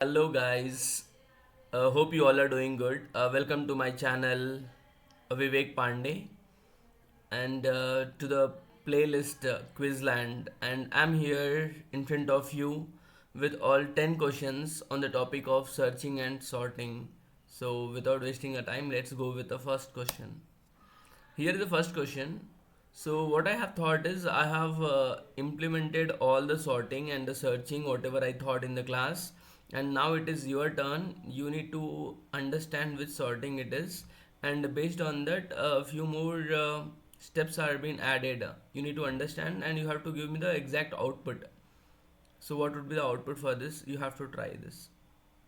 Hello guys, hope you all are doing good. Welcome to my channel, Vivek Pandey, and to the playlist Quizland. And I'm here in front of you with all 10 questions on the topic of searching and sorting. So, without wasting a time, let's go with the first question. Here is the first question. So what I have thought is I have implemented all the sorting and the searching whatever I thought in the class, and now it is your turn. You need to understand which sorting it is, and based on that a few more steps are being added. You need to understand and you have to give me the exact output. So what would be the output for this? You have to try this.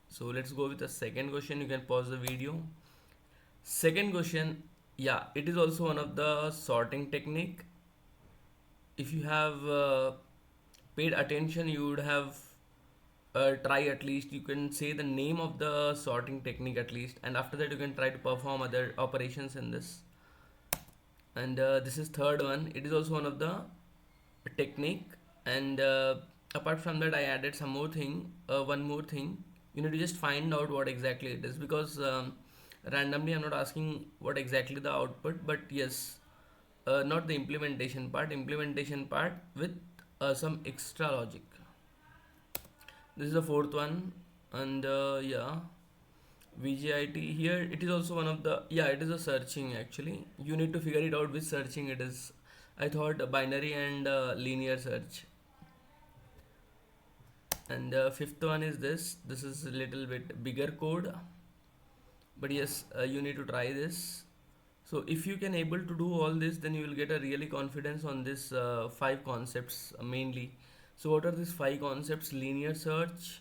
So let's go with the second question. You can pause the video. Second question, yeah, it is also one of the sorting technique. If you have paid attention, you would have try at least. You can say the name of the sorting technique at least, and after that you can try to perform other operations in this. And this is third one. It is also one of the technique, and apart from that, I added some more thing. One more thing. You need to just find out what exactly it is because randomly I'm not asking what exactly the output, but yes, not the implementation part. Implementation part with some extra logic. This is the fourth one, and yeah, VGIT here. It is also one of the, yeah. It is a searching actually. You need to figure it out which searching it is. I thought binary and linear search. And fifth one is this. This is a little bit bigger code, but yes, you need to try this. So if you can able to do all this, then you will get a really confidence on this five concepts mainly. So what are these five concepts? Linear search,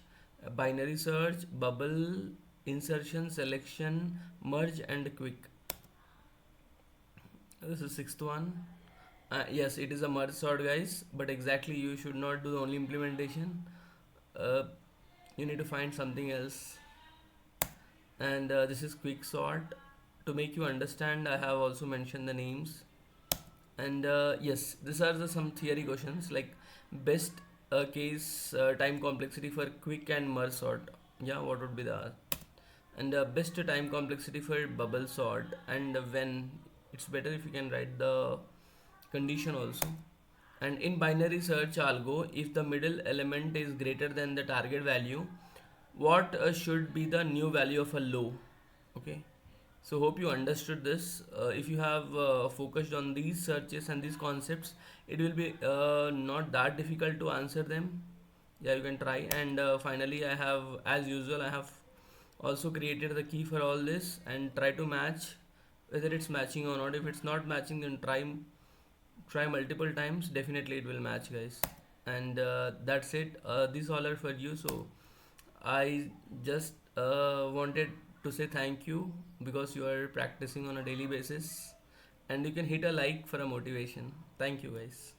binary search, bubble, insertion, selection, merge, and quick. This is sixth one. Yes, it is a merge sort, guys. But exactly, you should not do the only implementation. Uh, you need to find something else. And this is quick sort. To make you understand, I have also mentioned the names. And yes, these are the some theory questions like best case time complexity for quick and merge sort. Yeah, what would be the and best time complexity for bubble sort, and when it's better if you can write the condition also. And in binary search algo, if the middle element is greater than the target value, what should be the new value of a low? Okay, so hope you understood this. If you have focused on these searches and these concepts, it will be not that difficult to answer them. Yeah, you can try. And finally, I have, as usual, I have also created the key for all this and try to match whether it's matching or not. If it's not matching, then try multiple times. Definitely, it will match, guys. And that's it. These all are for you. So I just wanted to say thank you because you are practicing on a daily basis, and you can hit a like for a motivation. Thank you, guys.